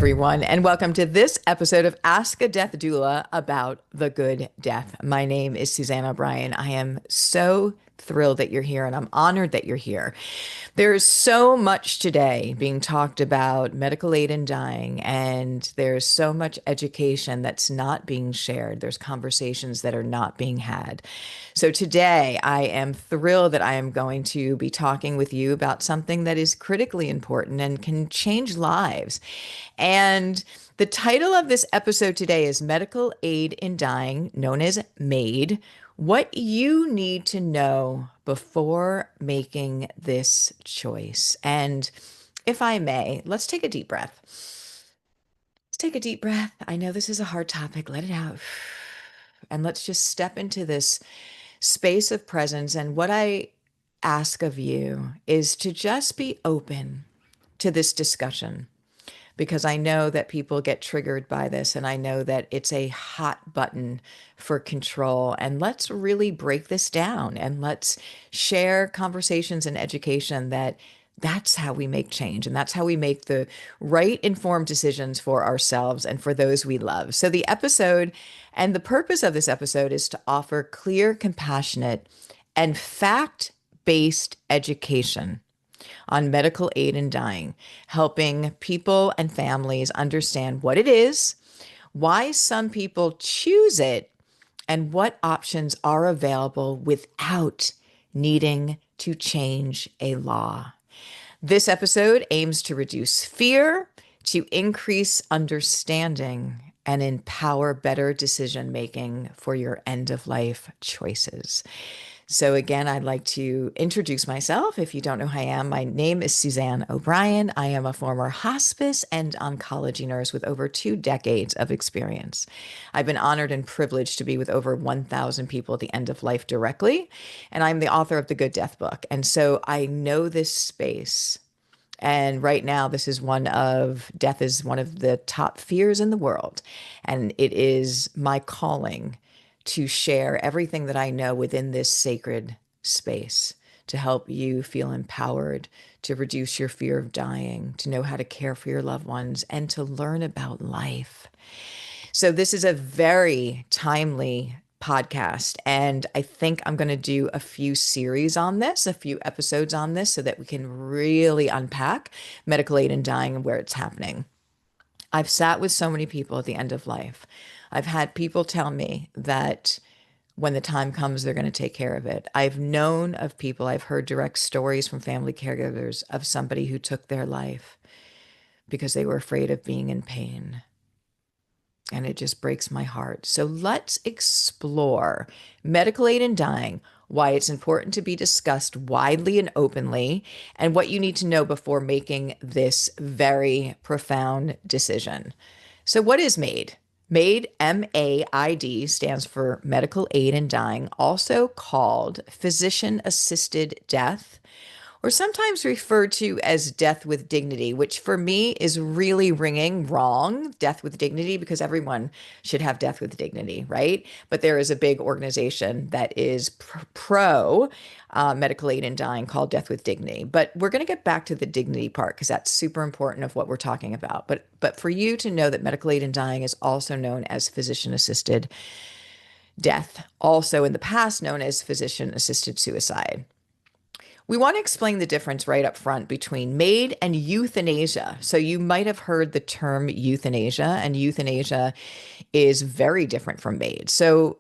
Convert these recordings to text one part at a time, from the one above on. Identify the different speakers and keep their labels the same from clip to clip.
Speaker 1: everyone, and welcome to this episode of Ask a Death Doula about the good death. My name is Suzanne O'Brien. I am so thrilled that you're here, and I'm honored that you're here. There's so much today being talked about medical aid in dying, and there's so much education that's not being shared. There's conversations that are not being had. So today, I am thrilled that I am going to be talking with you about something that is critically important and can change lives. And the title of this episode today is Medical Aid in Dying, known as MAID, what you need to know before making this choice. And if I may, let's take a deep breath. Let's take a deep breath. I know this is a hard topic. Let it out. And let's just step into this space of presence. And what I ask of you is to just be open to this discussion, because I know that people get triggered by this, and I know that it's a hot button for control. And let's really break this down, and let's share conversations and education that's how we make change, and that's how we make the right informed decisions for ourselves and for those we love. So the episode and the purpose of this episode is to offer clear, compassionate, and fact-based education on medical aid in dying, helping people and families understand what it is, why some people choose it, and what options are available without needing to change a law. This episode aims to reduce fear, to increase understanding, and empower better decision making for your end of life choices. So again, I'd like to introduce myself. If you don't know who I am, my name is Suzanne O'Brien. I am a former hospice and oncology nurse with over 2 decades of experience. I've been honored and privileged to be with over 1,000 people at the end of life directly, and I'm the author of the Good Death book. And so I know this space. And right now, death is one of the top fears in the world. And it is my calling to share everything that I know within this sacred space to help you feel empowered, to reduce your fear of dying, to know how to care for your loved ones, and to learn about life. So this is a very timely podcast, and I think I'm going to do a few series on this, a few episodes on this, so that we can really unpack medical aid in dying and where it's happening. I've sat with so many people at the end of life. I've had people tell me that when the time comes, they're going to take care of it. I've known of people, I've heard direct stories from family caregivers of somebody who took their life because they were afraid of being in pain. And it just breaks my heart. So let's explore medical aid in dying, why it's important to be discussed widely and openly, and what you need to know before making this very profound decision. So what is MAID? MAID, M-A-I-D, stands for Medical Aid in Dying, also called Physician-Assisted Death, or sometimes referred to as death with dignity, which for me is really ringing wrong, death with dignity, because everyone should have death with dignity, right? But there is a big organization that is pro medical aid in dying called Death with Dignity. But we're going to get back to the dignity part because that's super important of what we're talking about. But for you to know that medical aid in dying is also known as physician-assisted death, also in the past known as physician-assisted suicide. We want to explain the difference right up front between MAID and euthanasia. So you might have heard the term euthanasia, and euthanasia is very different from MAID. So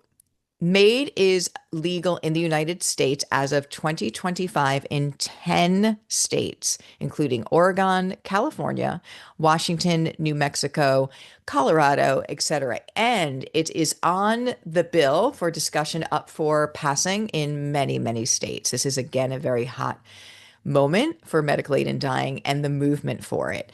Speaker 1: MAID is legal in the United States as of 2025 in 10 states, including Oregon, California, Washington, New Mexico, Colorado, etc. And it is on the bill for discussion up for passing in many, many states. This is, again, a very hot moment for medical aid in dying and the movement for it.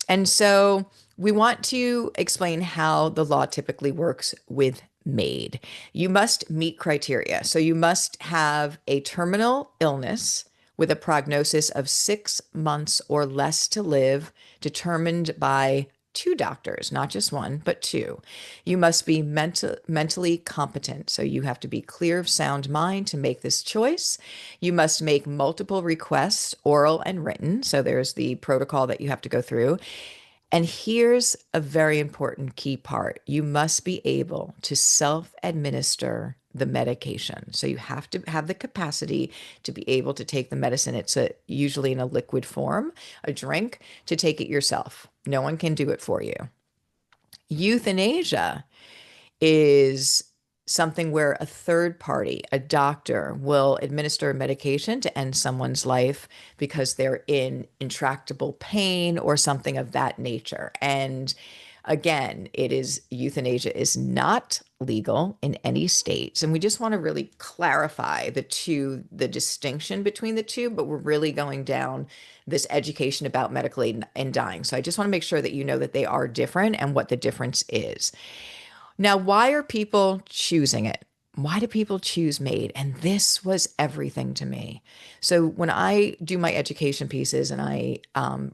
Speaker 1: And so we want to explain how the law typically works with MAID. You must meet criteria. So you must have a terminal illness with a prognosis of 6 months or less to live, determined by 2 doctors, not just one, but 2. You must be mentally competent. So you have to be clear of sound mind to make this choice. You must make multiple requests, oral and written. So there's the protocol that you have to go through. And here's a very important key part. You must be able to self-administer the medication. So you have to have the capacity to be able to take the medicine. It's usually in a liquid form, a drink, to take it yourself. No one can do it for you. Euthanasia is something where a third party, a doctor, will administer a medication to end someone's life because they're in intractable pain or something of that nature. And again, euthanasia is not legal in any states. And we just want to really clarify the distinction between the two, but we're really going down this education about medical aid and dying. So I just want to make sure that you know that they are different and what the difference is. Now, why are people choosing it? Why do people choose MAID? And this was everything to me. So when I do my education pieces and I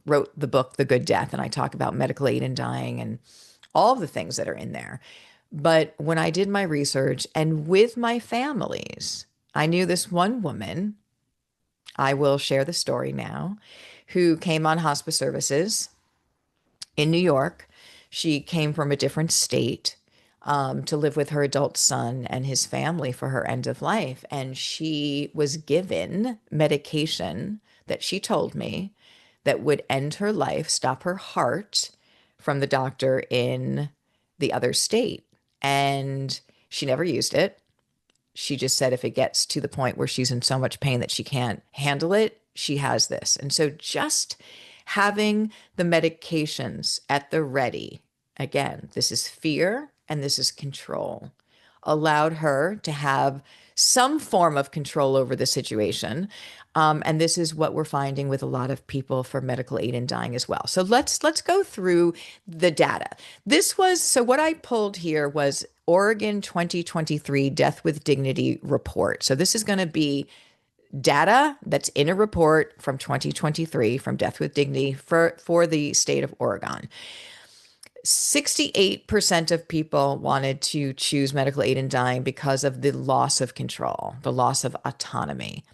Speaker 1: wrote the book, The Good Death, and I talk about medical aid and dying and all of the things that are in there. But when I did my research and with my families, I knew this one woman, I will share the story now, who came on hospice services in New York. She came from a different state to live with her adult son and his family for her end of life. And she was given medication that she told me that would end her life, stop her heart from the doctor in the other state. And she never used it. She just said if it gets to the point where she's in so much pain that she can't handle it, she has this. And so just having the medications at the ready, again, this is fear and this is control, allowed her to have some form of control over the situation. And this is what we're finding with a lot of people for medical aid in dying as well. So let's go through the data. So what I pulled here was Oregon 2023 Death with Dignity report. So this is going to be data that's in a report from 2023 from Death with Dignity for the state of Oregon. 68% of people wanted to choose medical aid in dying because of the loss of control, the loss of autonomy.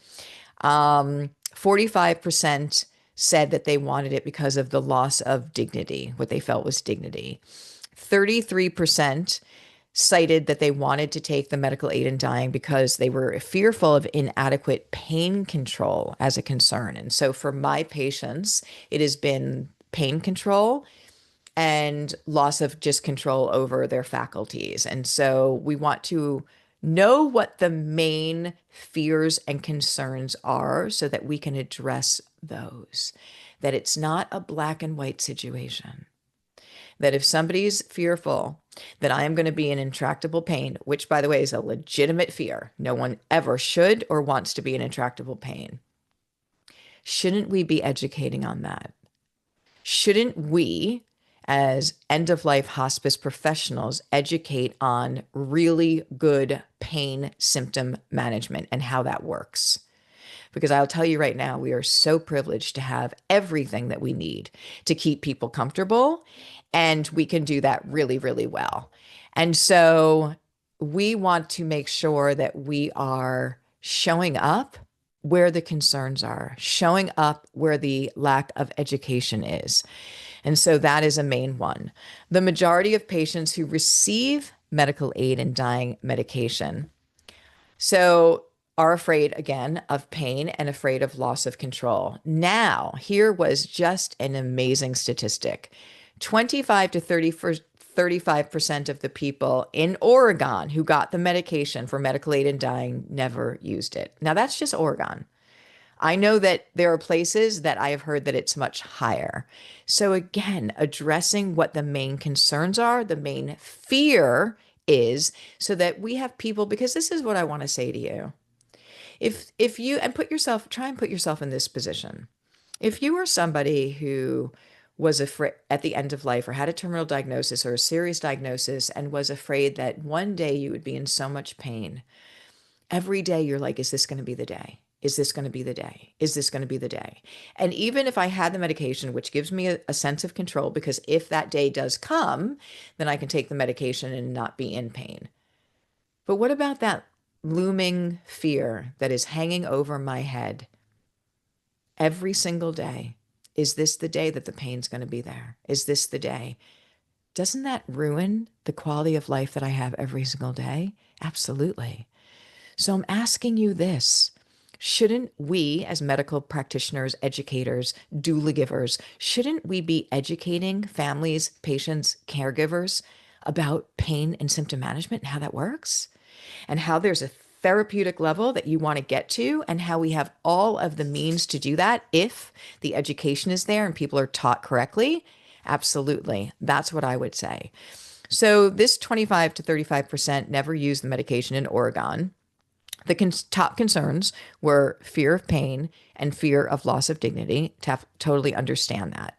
Speaker 1: 45% said that they wanted it because of the loss of dignity, what they felt was dignity. 33% cited that they wanted to take the medical aid in dying because they were fearful of inadequate pain control as a concern. And so for my patients, it has been pain control and loss of just control over their faculties. And so we want to know what the main fears and concerns are so that we can address those, that it's not a black and white situation. That if somebody's fearful that I am going to be in intractable pain, which by the way is a legitimate fear, no one ever should or wants to be in intractable pain, shouldn't we be educating on that? Shouldn't we, as end-of-life hospice professionals, educate on really good pain symptom management and how that works? Because I'll tell you right now, we are so privileged to have everything that we need to keep people comfortable, and we can do that really, really well. And so we want to make sure that we are showing up where the concerns are, showing up where the lack of education is. And so that is a main one. The majority of patients who receive medical aid in dying medication are afraid again of pain and afraid of loss of control. Now, here was just an amazing statistic. 25 to 35% of the people in Oregon who got the medication for medical aid in dying never used it. Now, that's just Oregon. I know that there are places that I have heard that it's much higher. So again, addressing what the main concerns are, the main fear is, so that we have people, because this is what I want to say to you. If you, and try and put yourself in this position. If you were somebody who was afraid at the end of life or had a terminal diagnosis or a serious diagnosis and was afraid that one day you would be in so much pain, every day you're like, is this going to be the day? Is this going to be the day? Is this going to be the day? And even if I had the medication, which gives me a sense of control, because if that day does come, then I can take the medication and not be in pain. But what about that looming fear that is hanging over my head every single day? Is this the day that the pain's going to be there? Is this the day? Doesn't that ruin the quality of life that I have every single day? Absolutely. So I'm asking you this. Shouldn't we, as medical practitioners, educators, doula givers, shouldn't we be educating families, patients, caregivers about pain and symptom management and how that works? And how there's a therapeutic level that you want to get to, and how we have all of the means to do that if the education is there and people are taught correctly? Absolutely. That's what I would say. So, this 25 to 35% never used the medication in Oregon. The top concerns were fear of pain and fear of loss of dignity. Totally understand that.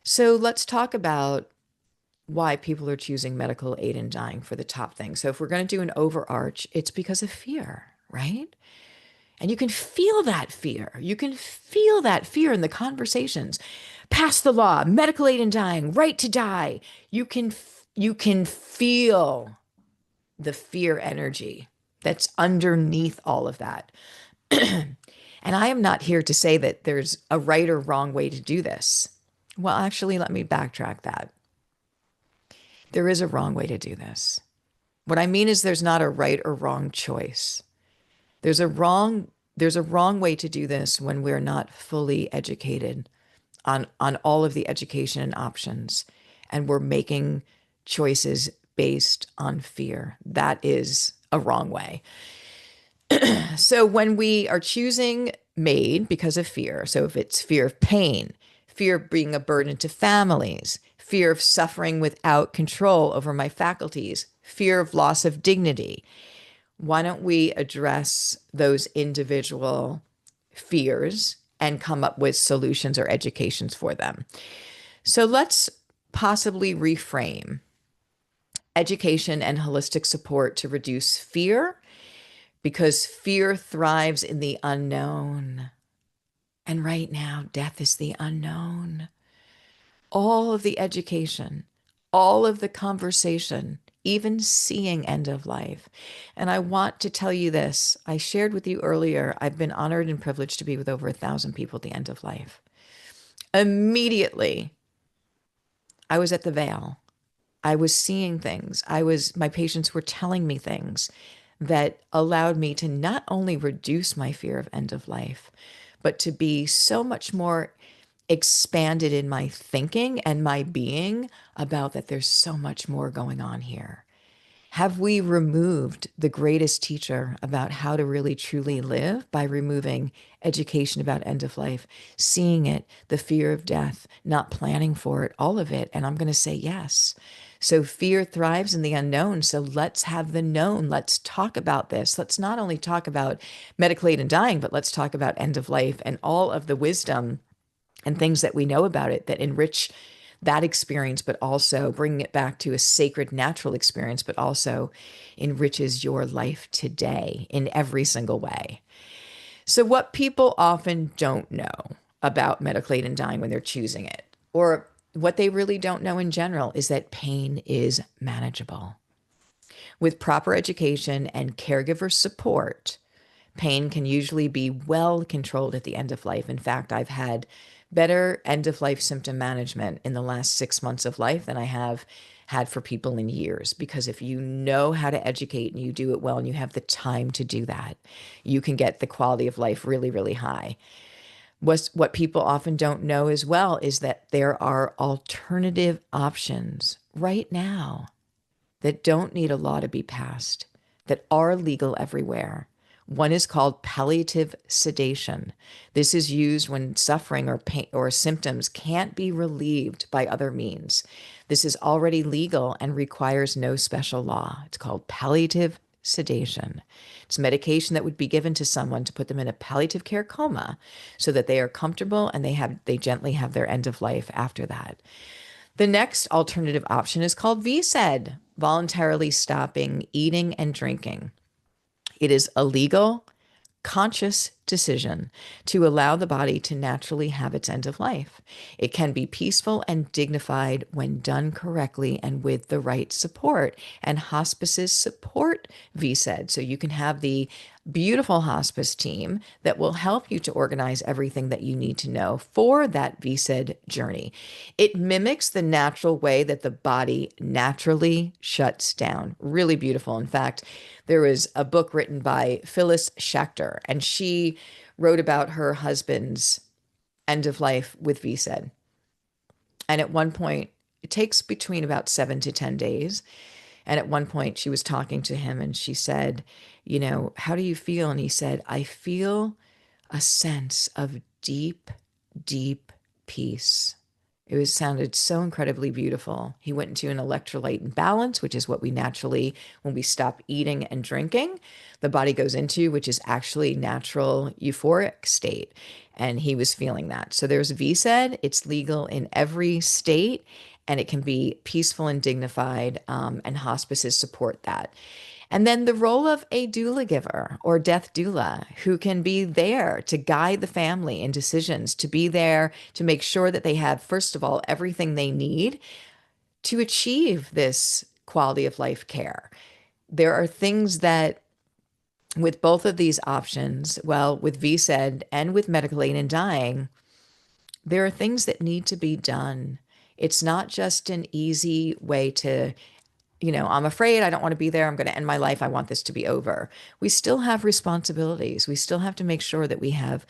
Speaker 1: So let's talk about why people are choosing medical aid in dying for the top thing. So if we're going to do an overarch, it's because of fear, right? And you can feel that fear. You can feel that fear in the conversations. Pass the law, medical aid in dying, right to die. You can feel the fear energy that's underneath all of that. And I am not here to say that there's a right or wrong way to do this. Well, actually, let me backtrack that. There is a wrong way to do this. What I mean is there's not a right or wrong choice. There's a wrong way to do this when we're not fully educated on all of the education and options, and we're making choices based on fear. That is a wrong way. So when we are choosing MAID because of fear, so if it's fear of pain, fear of being a burden to families, fear of suffering without control over my faculties, fear of loss of dignity, why don't we address those individual fears and come up with solutions or educations for them? So let's possibly reframe education and holistic support to reduce fear, because fear thrives in the unknown. And right now, death is the unknown. All of the education, all of the conversation, even seeing end of life. And I want to tell you this. I shared with you earlier, I've been honored and privileged to be with over 1,000 people at the end of life. Immediately, I was at the veil. I was seeing things. My patients were telling me things that allowed me to not only reduce my fear of end of life, but to be so much more expanded in my thinking and my being about that there's so much more going on here. Have we removed the greatest teacher about how to really truly live by removing education about end of life, seeing it, the fear of death, not planning for it, all of it? And I'm going to say yes. So fear thrives in the unknown. So let's have the known. Let's talk about this. Let's not only talk about medical aid and dying, but let's talk about end of life and all of the wisdom and things that we know about it that enrich that experience, but also bringing it back to a sacred, natural experience, but also enriches your life today in every single way. So, what people often don't know about medical aid and dying when they're choosing it, or what they really don't know in general, is that pain is manageable. With proper education and caregiver support, pain can usually be well controlled at the end of life. In fact, I've had better end of life symptom management in the last 6 months of life than I have had for people in years. Because if you know how to educate and you do it well and you have the time to do that, you can get the quality of life really, really high. What people often don't know as well is that there are alternative options right now that don't need a law to be passed, that are legal everywhere. One is called palliative sedation. This is used when suffering or pain or symptoms can't be relieved by other means. This is already legal and requires no special law. It's called palliative sedation. It's medication that would be given to someone to put them in a palliative care coma so that they are comfortable and they gently have their end of life after that. The next alternative option is called VSED, voluntarily stopping eating and drinking. It is a legal, conscious decision to allow the body to naturally have its end of life. It can be peaceful and dignified when done correctly and with the right support. And hospices support VSED. So you can have the beautiful hospice team that will help you to organize everything that you need to know for that VSED journey. It mimics the natural way that the body naturally shuts down. Really beautiful. In fact, there was a book written by Phyllis Schachter, and she wrote about her husband's end of life with VSED. And at one point, it takes between about 7 to 10 days. And at one point, she was talking to him and she said, you know, how do you feel? And he said, I feel a sense of deep, deep peace. It sounded so incredibly beautiful. He went into an electrolyte imbalance, which is what we naturally, when we stop eating and drinking, the body goes into, which is actually natural euphoric state. And he was feeling that. So there's VSED. It's legal in every state, and it can be peaceful and dignified, and hospices support that. And then the role of a doula giver or death doula who can be there to guide the family in decisions, to be there to make sure that they have, first of all, everything they need to achieve this quality of life care. There are things that with both of these options, well, with VSED and with medical aid in dying, there are things that need to be done. It's not just an easy way to, you know, I'm afraid I don't want to be there. I'm going to end my life. I want this to be over. We still have responsibilities. We still have to make sure that we have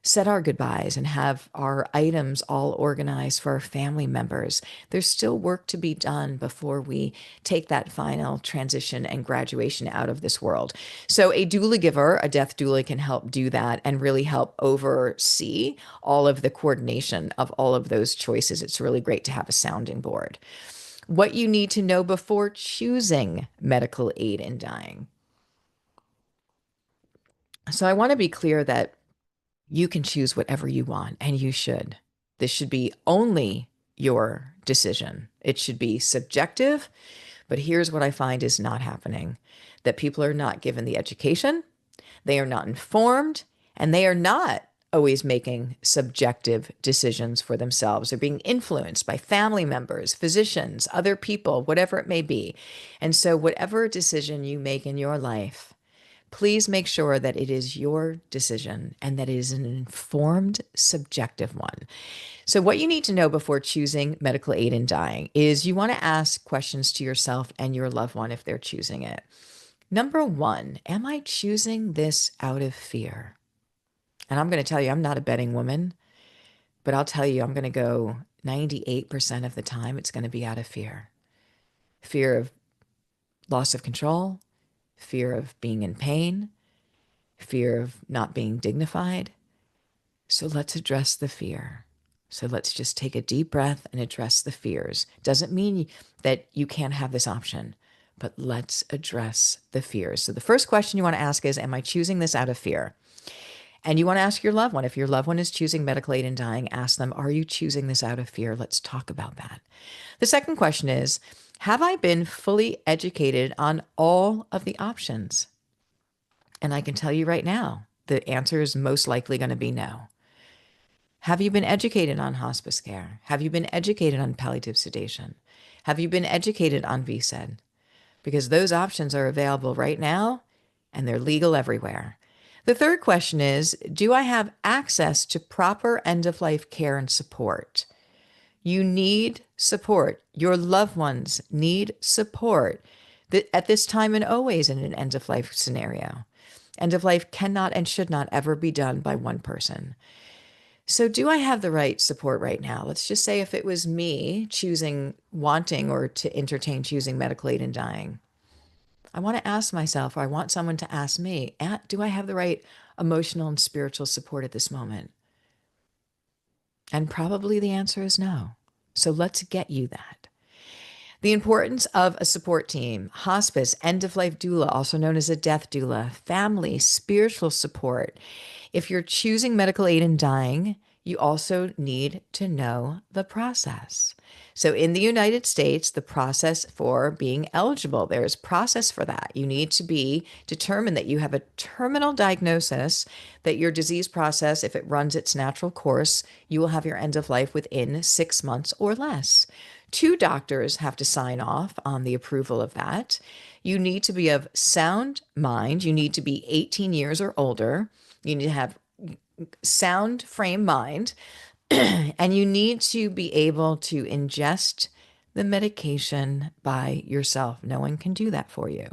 Speaker 1: said our goodbyes and have our items all organized for our family members. There's still work to be done before we take that final transition and graduation out of this world. So a doula giver, a death doula, can help do that and really help oversee all of the coordination of all of those choices. It's really great to have a sounding board. What you need to know before choosing medical aid in dying. So I want to be clear that you can choose whatever you want, and you should. This should be only your decision. It should be subjective, but here's what I find is not happening: that people are not given the education, they are not informed, and they are not always making subjective decisions for themselves. They're being influenced by family members, physicians, other people, whatever it may be. And so whatever decision you make in your life, please make sure that it is your decision and that it is an informed, subjective one. So what you need to know before choosing medical aid in dying is you want to ask questions to yourself and your loved one if they're choosing it. Number one, am I choosing this out of fear? And I'm going to tell you, I'm not a betting woman, but I'll tell you, I'm going to go 98% of the time, it's going to be out of fear. Fear of loss of control, fear of being in pain, fear of not being dignified. So let's address the fear. So let's just take a deep breath and address the fears. Doesn't mean that you can't have this option, but let's address the fears. So the first question you want to ask is, am I choosing this out of fear? And you want to ask your loved one. If your loved one is choosing medical aid in dying, ask them, are you choosing this out of fear? Let's talk about that. The second question is, have I been fully educated on all of the options? And I can tell you right now, the answer is most likely going to be no. Have you been educated on hospice care? Have you been educated on palliative sedation? Have you been educated on VSED? Because those options are available right now and they're legal everywhere. The third question is, do I have access to proper end-of-life care and support? You need support. Your loved ones need support at this time and always in an end-of-life scenario. End-of-life cannot and should not ever be done by one person. So do I have the right support right now? Let's just say if it was me choosing, wanting, or to entertain choosing medical aid in dying, I want to ask myself, or I want someone to ask me, do I have the right emotional and spiritual support at this moment? And probably the answer is no. So let's get you that. The importance of a support team, hospice, end-of-life doula, also known as a death doula, family, spiritual support. If you're choosing medical aid in dying, you also need to know the process. So in the United States, the process for being eligible, there's process for that. You need to be determined that you have a terminal diagnosis, that your disease process, if it runs its natural course, you will have your end of life within 6 months or less. Two doctors have to sign off on the approval of that. You need to be of sound mind. You need to be 18 years or older. You need to have sound frame mind, and you need to be able to ingest the medication by yourself. No one can do that for you.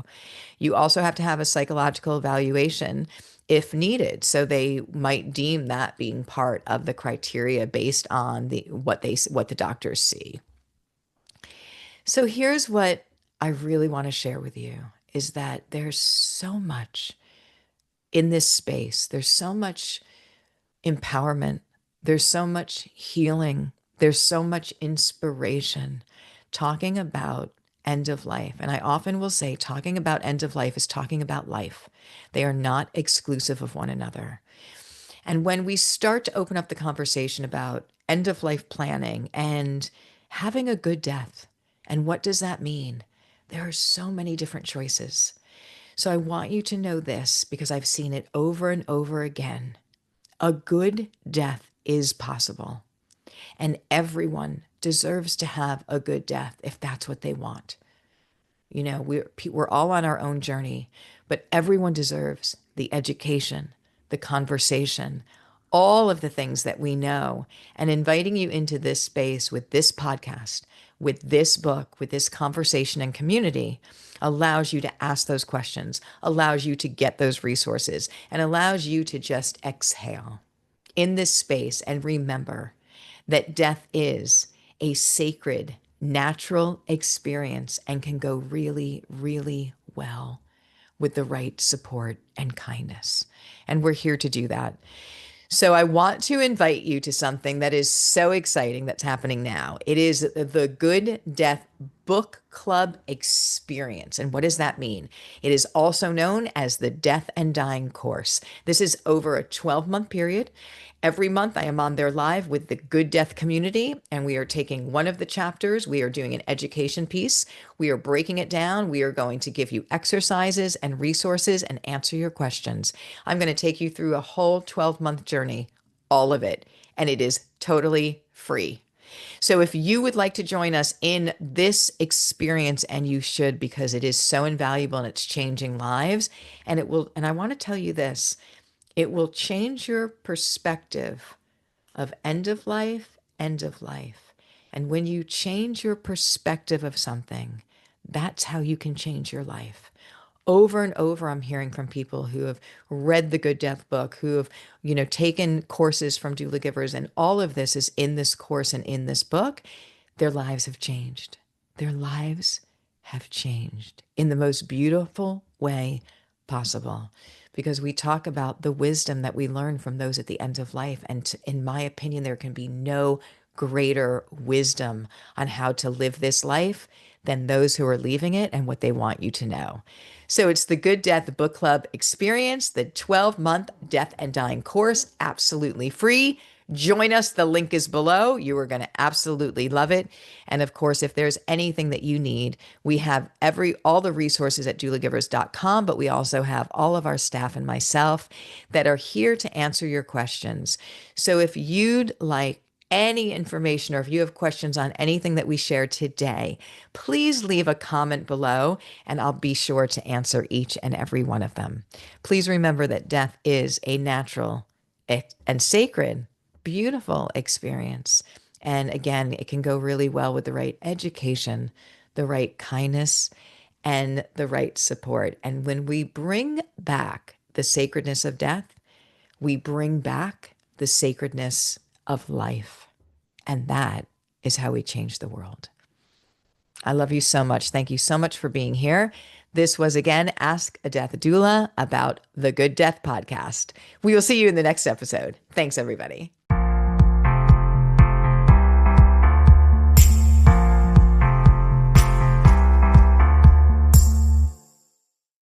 Speaker 1: You also have to have a psychological evaluation if needed. So they might deem that being part of the criteria based on what the doctors see. So here's what I really want to share with you is that there's so much in this space. There's so much empowerment. There's so much healing. There's so much inspiration talking about end of life. And I often will say talking about end of life is talking about life. They are not exclusive of one another. And when we start to open up the conversation about end of life planning and having a good death, and what does that mean? There are so many different choices. So I want you to know this because I've seen it over and over again. A good death is possible, and everyone deserves to have a good death if that's what they want. You know, we're all on our own journey, but everyone deserves the education, the conversation, all of the things that we know. And inviting you into this space with this podcast, with this book, with this conversation and community allows you to ask those questions, allows you to get those resources, and allows you to just exhale in this space and remember that death is a sacred, natural experience and can go really, really well with the right support and kindness. And we're here to do that. So I want to invite you to something that is so exciting that's happening now. It is the Good Death Book Club Experience. And what does that mean? It is also known as the Death and Dying course. This is over a 12-month period. Every month I am on there live with the Good Death community, and we are taking one of the chapters. We are doing an education piece. We are breaking it down. We are going to give you exercises and resources and answer your questions. I'm going to take you through a whole 12-month journey, all of it, and it is totally free. So if you would like to join us in this experience, and you should, because it is so invaluable and it's changing lives, and I want to tell you this, it will change your perspective of end of life, end of life. And when you change your perspective of something, that's how you can change your life. Over and over, I'm hearing from people who have read the Good Death book, who have, taken courses from doula givers, and all of this is in this course and in this book. Their lives have changed. Their lives have changed in the most beautiful way possible, because we talk about the wisdom that we learn from those at the end of life. And in my opinion, there can be no greater wisdom on how to live this life than those who are leaving it and what they want you to know. So it's the Good Death Book Club Experience, the 12-month Death and Dying course, absolutely free. Join us. The link is below. You are going to absolutely love it. And of course, if there's anything that you need, we have all the resources at doulagivers.com, but we also have all of our staff and myself that are here to answer your questions. So if you'd like any information, or if you have questions on anything that we shared today, please leave a comment below and I'll be sure to answer each and every one of them. Please remember that death is a natural and sacred, beautiful experience. And again, it can go really well with the right education, the right kindness, and the right support. And when we bring back the sacredness of death, we bring back the sacredness of life. And that is how we change the world. I love you so much. Thank you so much for being here. This was, again, Ask a Death Doula about the Good Death podcast. We will see you in the next episode. Thanks, everybody.